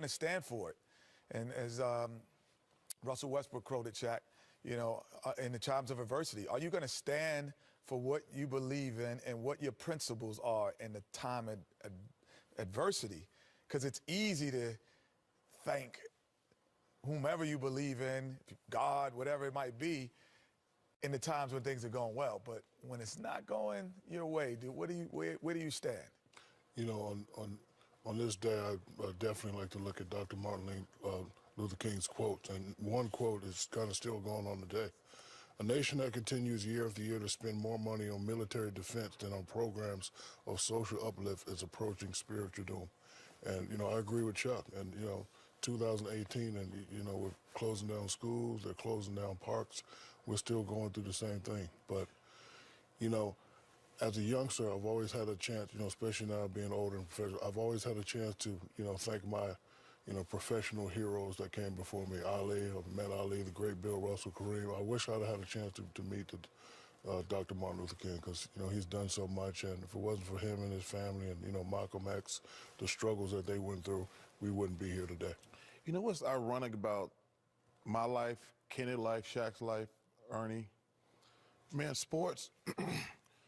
to stand for it? And as Russell Westbrook quoted Shaq, you know, in the times of adversity, are you going to stand for what you believe in and what your principles are in the time of adversity? Because it's easy to thank whomever you believe in, God, whatever it might be, in the times when things are going well. But when it's not going your way, where do you stand? You know, on this day, I definitely like to look at Dr. Martin Luther King's quotes, and one quote is kind of still going on today. A nation that continues year after year to spend more money on military defense than on programs of social uplift is approaching spiritual doom. And, you know, I agree with Chuck. And, you know, 2018, and, you know, we're closing down schools, they're closing down parks. We're still going through the same thing. But, you know, as a youngster, I've always had a chance, you know, especially now being older and professional, I've always had a chance to, you know, thank my, you know, professional heroes that came before me. Ali, I've met Ali, the great Bill Russell, Kareem. I wish I'd had a chance to meet Dr. Martin Luther King, because, you know, he's done so much. And if it wasn't for him and his family and, you know, Malcolm X, the struggles that they went through, we wouldn't be here today. You know what's ironic about my life, Kenny's life, Shaq's life, Ernie? Man, sports,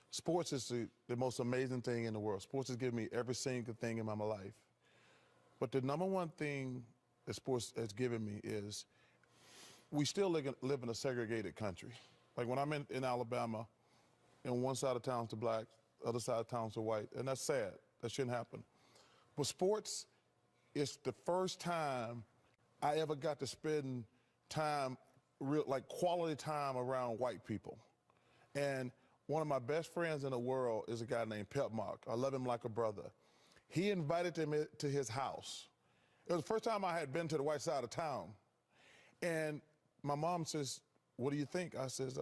sports is the most amazing thing in the world. Sports has given me every single thing in my life. But the number one thing that sports has given me is we still live in a segregated country. Like when I'm in Alabama, and one side of town's the black, the other side of town's the white, and that's sad. That shouldn't happen. But sports, it's the first time I ever got to spend time, like quality time around white people. And one of my best friends in the world is a guy named Pep Mark. I love him like a brother. He invited me to his house. It was the first time I had been to the white side of town. And my mom says, "What do you think?" I says,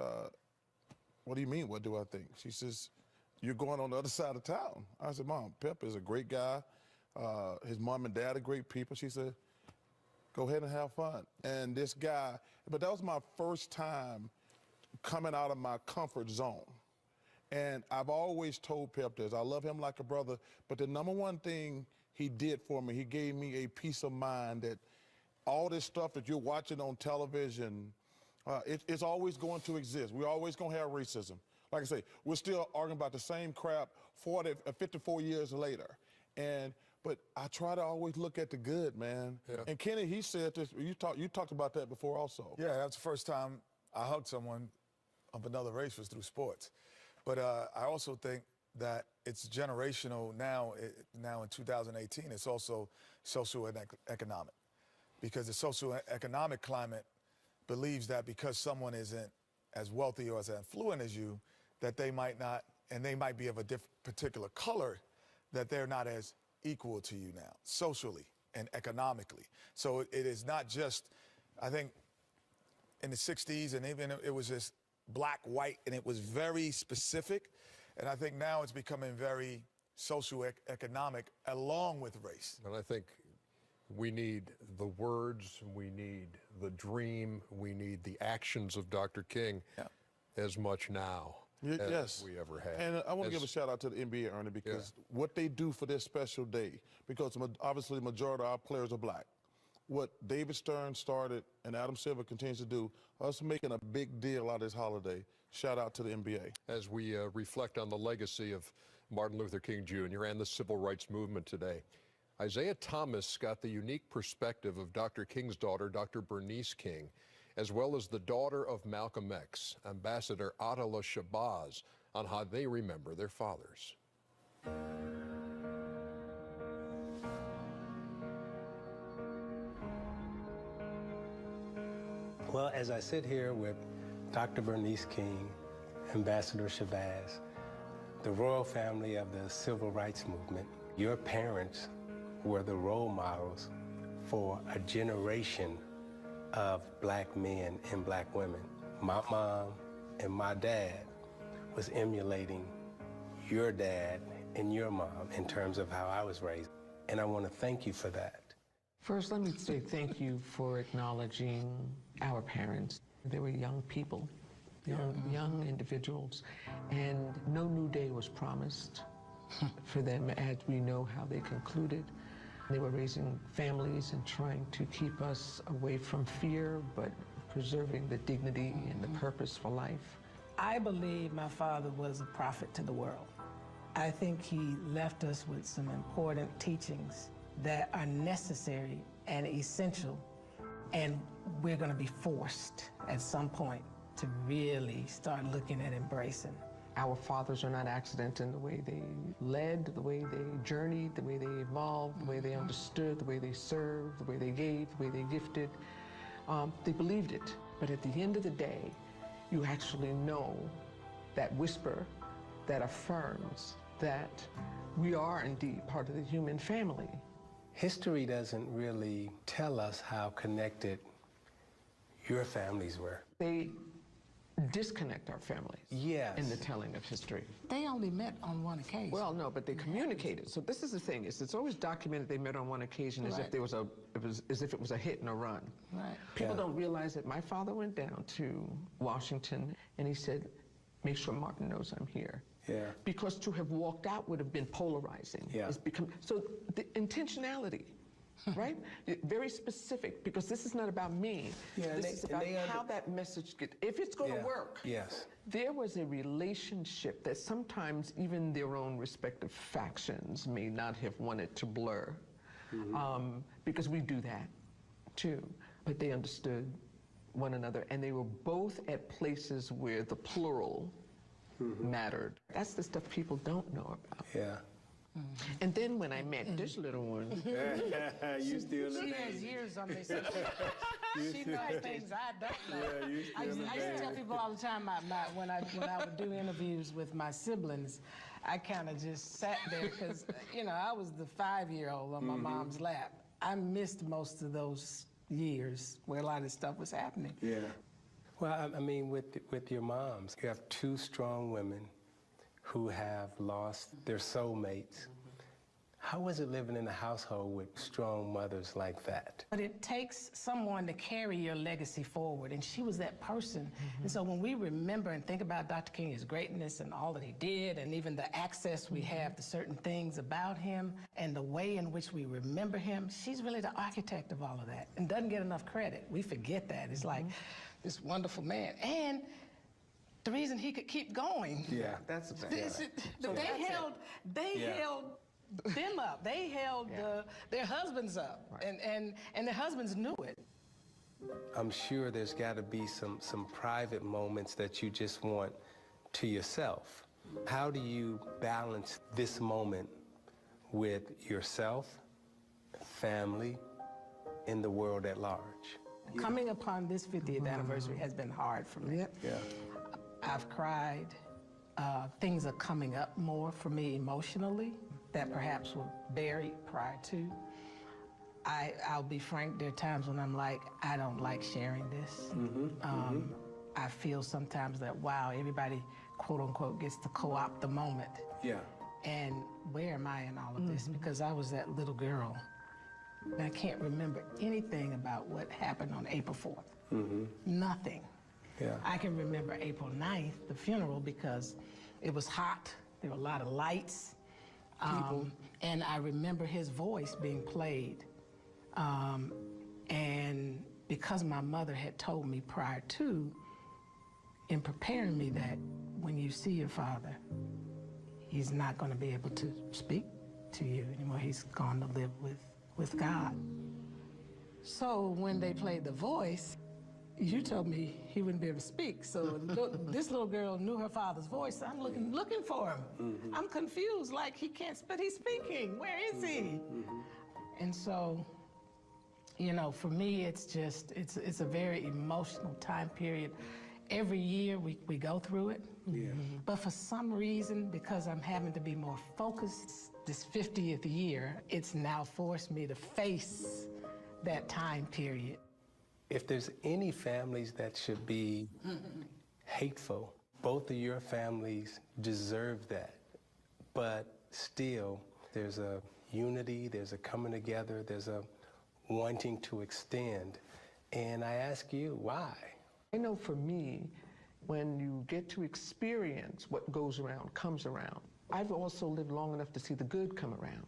"What do you mean, what do I think?" She says, "You're going on the other side of town." I said, "Mom, Pep is a great guy. His mom and dad are great people." She said, "Go ahead and have fun." And this guy, but that was my first time coming out of my comfort zone. And I've always told Pep this, I love him like a brother, but the number one thing he did for me, he gave me a peace of mind that all this stuff that you're watching on television, it's always going to exist. We're always going to have racism. Like I say, we're still arguing about the same crap 54 years later. But I try to always look at the good, man. Yeah. And Kenny, he said this, you talked about that before also. Yeah, that's the first time I hugged someone of another race was through sports. But I also think that it's generational now in 2018. It's also social and economic. Because the social and economic climate believes that because someone isn't as wealthy or as affluent as you, that they might not, and they might be of a particular color, that they're not as equal to you now, socially and economically. So it is not just, I think, in the 60s, and even it was just black, white, and it was very specific. And I think now it's becoming very socio-economic along with race. And I think we need the words, we need the dream, we need the actions of Dr. King as much now as we ever have. And I want to give a shout out to the NBA, Ernie, because what they do for this special day, because obviously the majority of our players are black. What David Stern started and Adam Silver continues to do, us making a big deal out of this holiday. Shout out to the NBA. As we reflect on the legacy of Martin Luther King Jr. and the civil rights movement today, Isaiah Thomas got the unique perspective of Dr. King's daughter, Dr. Bernice King, as well as the daughter of Malcolm X, Ambassador Adela Shabazz, on how they remember their fathers. Well, as I sit here with Dr. Bernice King, Ambassador Shabazz, the royal family of the civil rights movement, your parents were the role models for a generation of black men and black women. My mom and my dad was emulating your dad and your mom in terms of how I was raised. And I want to thank you for that. First, let me say thank you for acknowledging our parents. They were young people, young individuals, and no new day was promised for them, as we know how they concluded. They were raising families and trying to keep us away from fear, but preserving the dignity and the purpose for life. I believe my father was a prophet to the world. I think he left us with some important teachings that are necessary and essential, and we're going to be forced at some point to really start looking at embracing. Our fathers are not accident in the way they led, the way they journeyed, the way they evolved, the way they understood, the way they served, the way they gave, the way they gifted. They believed it. But at the end of the day, you actually know that whisper that affirms that we are indeed part of the human family. History doesn't really tell us how connected your families were. They disconnect our families in the telling of history. They only met on one occasion. Well, no, but they communicated. So this is the thing: it's always documented they met on one occasion as if there was as if it was a hit and a run. Right. People don't realize that my father went down to Washington and he said, "Make sure Martin knows I'm here." Yeah. Because to have walked out would have been polarizing. Yeah. It's become so the intentionality. Right? Very specific, because this is not about me. Yeah, this is about how that message gets, if it's going to work. Yes. There was a relationship that sometimes even their own respective factions may not have wanted to blur, because we do that too. But they understood one another, and they were both at places where the plural mattered. That's the stuff people don't know about. Yeah. And then when I met this little one, You still She has years on this. She knows things I don't know. Yeah, I used to tell people all the time, when I would do interviews with my siblings, I kind of just sat there because, I was the 5-year-old on my mom's lap. I missed most of those years where a lot of this stuff was happening. Yeah. Well, I mean, with your moms, you have two strong women who have lost their soulmates. How was it living in a household with strong mothers like that? But it takes someone to carry your legacy forward, and she was that person. And so when we remember and think about Dr. King, his greatness and all that he did, and even the access we have to certain things about him, and the way in which we remember him, she's really the architect of all of that, and doesn't get enough credit. We forget that. It's like this wonderful man. And the reason he could keep going. Yeah. that's a They held them up. They held their husbands up, and their husbands knew it. I'm sure there's got to be some private moments that you just want to yourself. How do you balance this moment with yourself, family, and the world at large? Coming upon this 50th anniversary has been hard for me. Yeah. I've cried. Things are coming up more for me emotionally that perhaps were buried prior to. I'll be frank, there are times when I'm like, I don't like sharing this. I feel sometimes that, wow, everybody, quote unquote, gets to co-opt the moment. Yeah. And where am I in all of this? Because I was that little girl. And I can't remember anything about what happened on April 4th. Nothing. Yeah. I can remember April 9th, the funeral, because it was hot. There were a lot of lights. And I remember his voice being played. And because my mother had told me prior to, in preparing me, that when you see your father, he's not going to be able to speak to you anymore. He's gone to live with God. So when they played the voice, you told me he wouldn't be able to speak. So this little girl knew her father's voice. I'm looking for him. I'm confused, like he can't, but he's speaking. Where is he? And so, for me, it's a very emotional time period. Every year we go through it. Yeah. But for some reason, because I'm having to be more focused, this 50th year, it's now forced me to face that time period. If there's any families that should be hateful, both of your families deserve that. But still, there's a unity, there's a coming together, there's a wanting to extend. And I ask you, why? I know for me, when you get to experience what goes around, comes around. I've also lived long enough to see the good come around.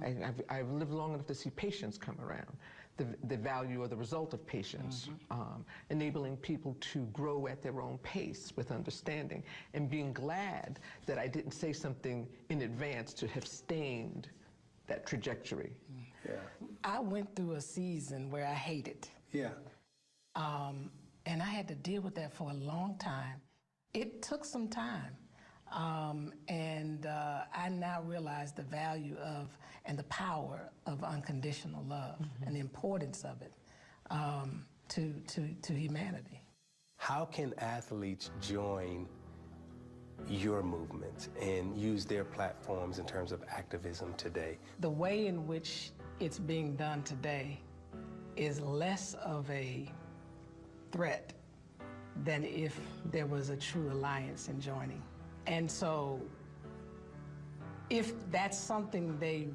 I've lived long enough to see patience come around, the value or the result of patience, enabling people to grow at their own pace with understanding, and being glad that I didn't say something in advance to have stained that trajectory. Yeah. I went through a season where I hated. Yeah. And I had to deal with that for a long time. It took some time. I now realize the value of and the power of unconditional love and the importance of it to humanity. How can athletes join your movement and use their platforms in terms of activism today? The way in which it's being done today is less of a threat than if there was a true alliance in joining. And so if that's something they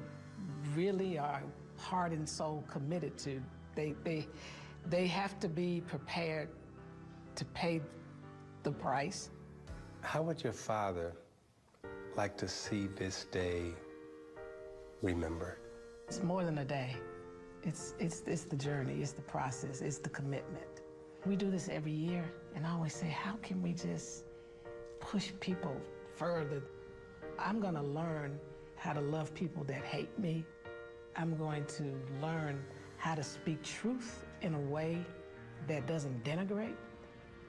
really are heart and soul committed to, they have to be prepared to pay the price. How would your father like to see this day remembered? It's more than a day. It's the journey, it's the process, it's the commitment. We do this every year, and I always say, how can we just push people further? I'm gonna learn how to love people that hate me. I'm going to learn how to speak truth in a way that doesn't denigrate.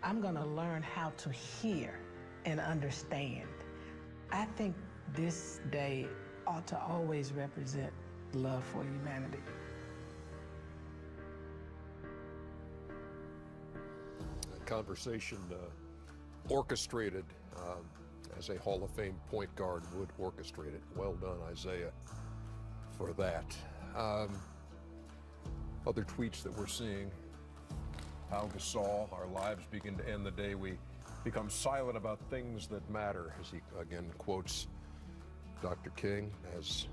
I'm gonna learn how to hear and understand. I think this day ought to always represent love for humanity. Conversation orchestrated as a Hall of Fame point guard would orchestrate it. Well done, Isaiah, for that. Other tweets that we're seeing. Pau Gasol, our lives begin to end the day we become silent about things that matter, as he again quotes Dr. King. As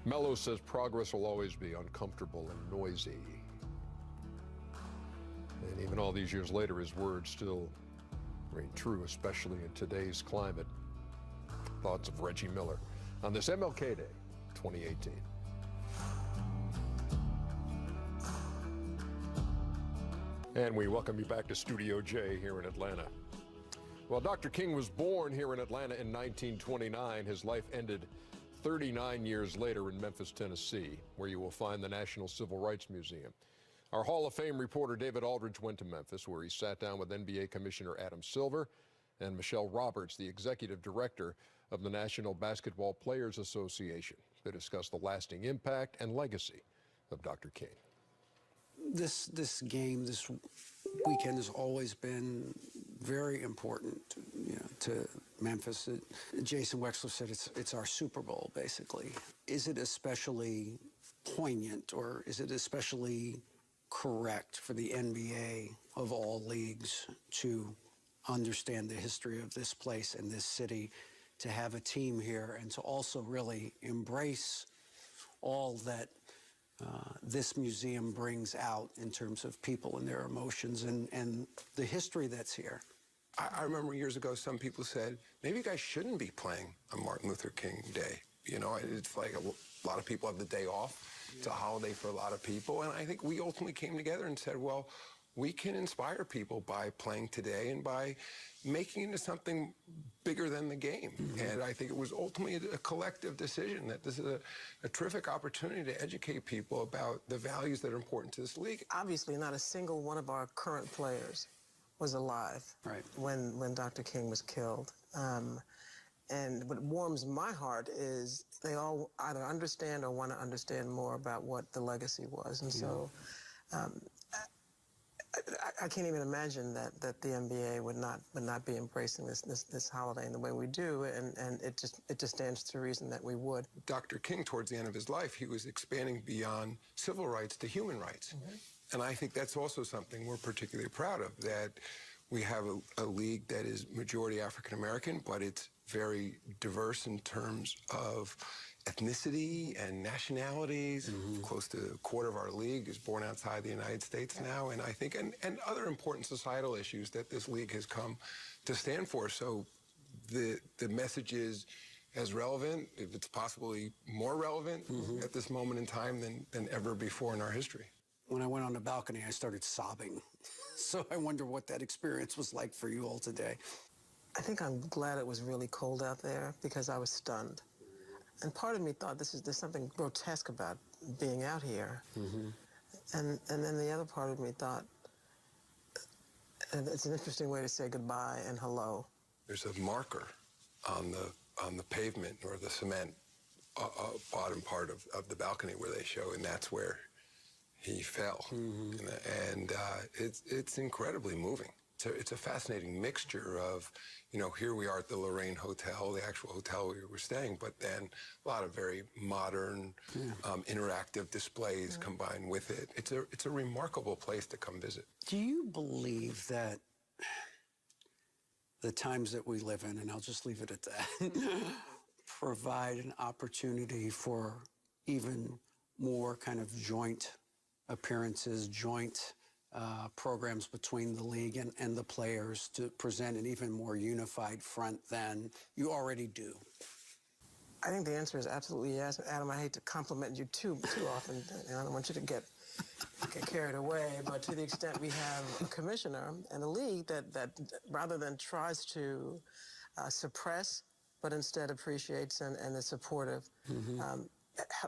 Mello says, progress will always be uncomfortable and noisy. And even all these years later, his words still ring true, especially in today's climate. Thoughts of Reggie Miller on this MLK Day, 2018. And we welcome you back to Studio J here in Atlanta. Well, Dr. King was born here in Atlanta in 1929. His life ended 39 years later in Memphis, Tennessee, where you will find the National Civil Rights Museum. Our Hall of Fame reporter David Aldridge went to Memphis, where he sat down with NBA Commissioner Adam Silver and Michelle Roberts, the executive director of the National Basketball Players Association, to discuss the lasting impact and legacy of Dr. King. This game, this weekend, has always been very important, to Memphis. Jason Wexler said it's our Super Bowl, basically. Is it especially poignant, or is it especially correct for the NBA of all leagues to understand the history of this place and this city, to have a team here, and to also really embrace all that this museum brings out in terms of people and their emotions and the history that's here? I remember years ago some people said, maybe you guys shouldn't be playing on Martin Luther King Day. It's like a lot of people have the day off. It's a holiday for a lot of people. And I think we ultimately came together and said, well, we can inspire people by playing today and by making it into something bigger than the game. And I think it was ultimately a collective decision that this is a terrific opportunity to educate people about the values that are important to this league. Obviously, not a single one of our current players was alive when Dr. King was killed. And what warms my heart is they all either understand or want to understand more about what the legacy was. And so I can't even imagine that the NBA would not be embracing this holiday in the way we do, and it just stands to reason that we would. Dr. King, towards the end of his life, he was expanding beyond civil rights to human rights. And I think that's also something we're particularly proud of, that we have a league that is majority African American, but it's very diverse in terms of ethnicity and nationalities. Close to a quarter of our league is born outside the United States now, and I think, and other important societal issues that this league has come to stand for. So the message is, as relevant, if it's possibly more relevant at this moment in time than ever before in our history. When I went on the balcony, I started sobbing. So I wonder what that experience was like for you all today. I think I'm glad it was really cold out there because I was stunned. And part of me thought there's something grotesque about being out here. And then the other part of me thought, and it's an interesting way to say goodbye and hello. There's a marker on the pavement or the cement bottom part of the balcony where they show, and that's where he fell. And it's incredibly moving. It's a fascinating mixture of, you know, here we are at the Lorraine Hotel, the actual hotel we were staying, but then a lot of very modern, interactive displays combined with it. It's a remarkable place to come visit. Do you believe that the times that we live in, and I'll just leave it at that, provide an opportunity for even more kind of joint appearances, joint programs between the league and the players to present an even more unified front than you already do? I think the answer is absolutely yes. Adam, I hate to compliment you too often. I don't want you to get carried away, but to the extent we have a commissioner and a league that rather than tries to suppress, but instead appreciates and is supportive,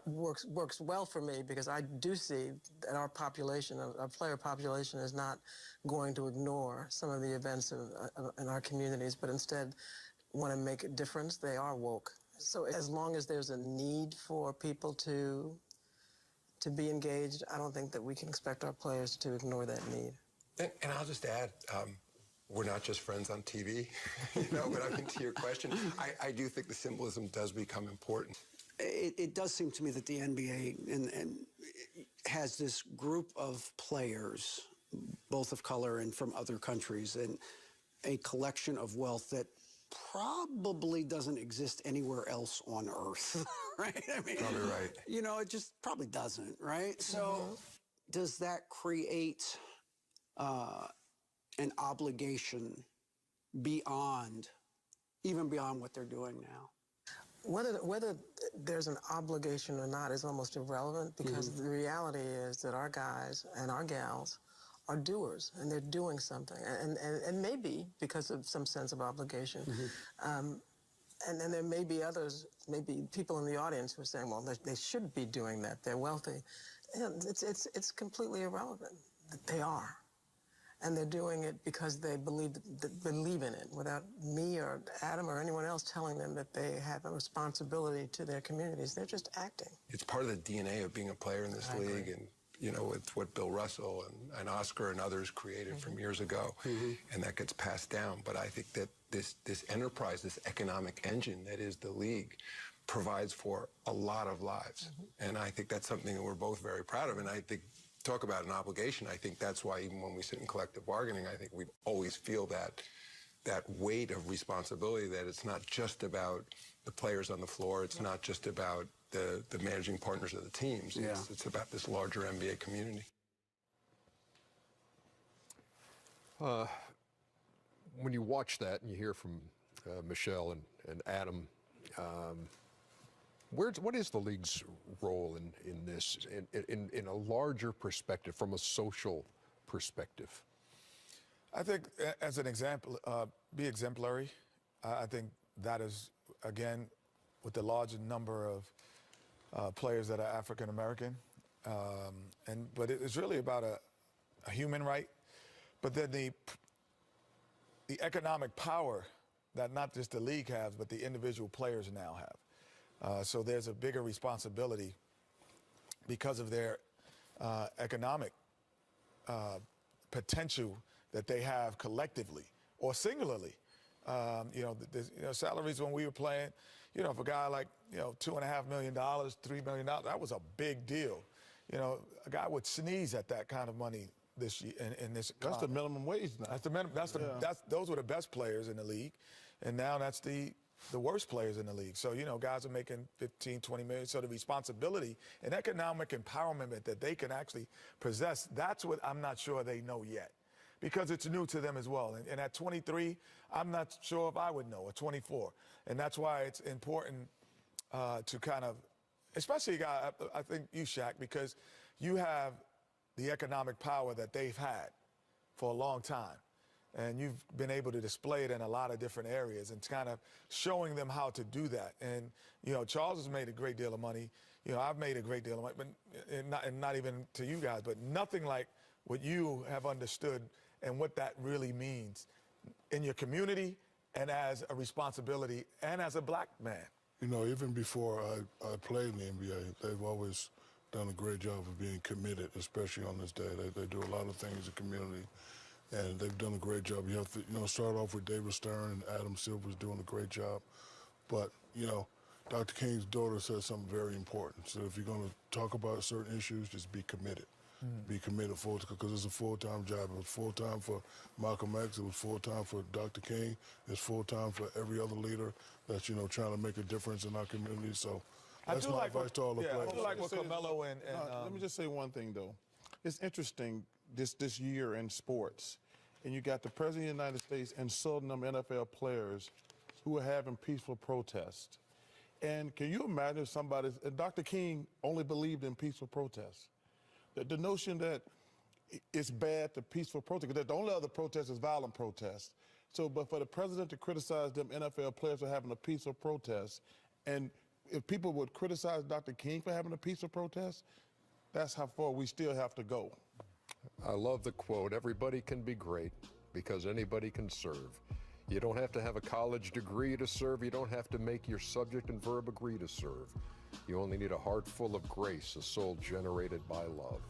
works well for me, because I do see that our population, our player population, is not going to ignore some of the events in our communities, but instead want to make a difference. They are woke. So as long as there's a need for people to be engaged, I don't think that we can expect our players to ignore that need. And I'll just add, we're not just friends on TV, you know, but I mean, to your question, I do think the symbolism does become important. It does seem to me that the NBA and has this group of players, both of color and from other countries, and a collection of wealth that probably doesn't exist anywhere else on Earth, right? I mean, probably right. You know, it just probably doesn't, right? So does that create an obligation even beyond what they're doing now? Whether there's an obligation or not is almost irrelevant, because the reality is that our guys and our gals are doers, and they're doing something, and maybe because of some sense of obligation. And then there may be others, maybe people in the audience who are saying, well, they should be doing that, they're wealthy. And it's completely irrelevant that they are. And they're doing it because they believe in it, without me or Adam or anyone else telling them that they have a responsibility to their communities. They're just acting. It's part of the DNA of being a player in this league, and you know, it's what Bill Russell and Oscar and others created from years ago, and that gets passed down. But I think that this enterprise, this economic engine that is the league, provides for a lot of lives. And I think that's something that we're both very proud of. And I think, talk about an obligation, I think that's why even when we sit in collective bargaining, I think we always feel that weight of responsibility, that it's not just about the players on the floor, it's not just about the managing partners of the teams, it's about this larger NBA community. When you watch that and you hear from Michelle and Adam, what is the league's role in this, in a larger perspective, from a social perspective? I think, as an example, be exemplary. I think that is, again, with the larger number of players that are African American, but it's really about a human right. But then the economic power that not just the league has, but the individual players now have. So there's a bigger responsibility because of their economic potential that they have collectively or singularly. Salaries when we were playing, for a guy like, $2.5 million, $3 million, that was a big deal. A guy would sneeze at that kind of money this year in this economy. That's the minimum wage now. That's the minimum. Those were the best players in the league, and now that's the worst players in the league. So, guys are making 15, 20 million. So the responsibility and economic empowerment that they can actually possess, that's what I'm not sure they know yet. because it's new to them as well. And at 23, I'm not sure if I would know, or 24. And that's why it's important to kind of, especially, I think you, Shaq, because you have the economic power that they've had for a long time. And you've been able to display it in a lot of different areas and kind of showing them how to do that. And, you know, Charles has made a great deal of money. You know, I've made a great deal of money, but and not even to you guys, but nothing like what you have understood and what that really means in your community and as a responsibility and as a black man. You know, even before I played in the NBA, they've always done a great job of being committed, especially on this day. They do a lot of things in the community, and they've done a great job. You have to, you know, start off with David Stern and Adam Silver's doing a great job. But, you know, Dr. King's daughter said something very important. So if you're going to talk about certain issues, just be committed. Be committed full, because it's a full-time job. It was full-time for Malcolm X. It was full-time for Dr. King. It's full-time for every other leader that's, you know, trying to make a difference in our community. So that's my advice to all the players. I do like what Carmelo and let me just say one thing, though. It's interesting this year in sports, and you got the President of the United States insulting them NFL players who are having peaceful protests. And can you imagine if somebody, and Dr. King only believed in peaceful protests. The notion that it's bad to peaceful protest, because the only other protest is violent protest. So, but for the president to criticize them NFL players for having a peaceful protest, and if people would criticize Dr. King for having a peaceful protest, that's how far we still have to go. I love the quote, everybody can be great because anybody can serve. You don't have to have a college degree to serve. You don't have to make your subject and verb agree to serve. You only need a heart full of grace, a soul generated by love.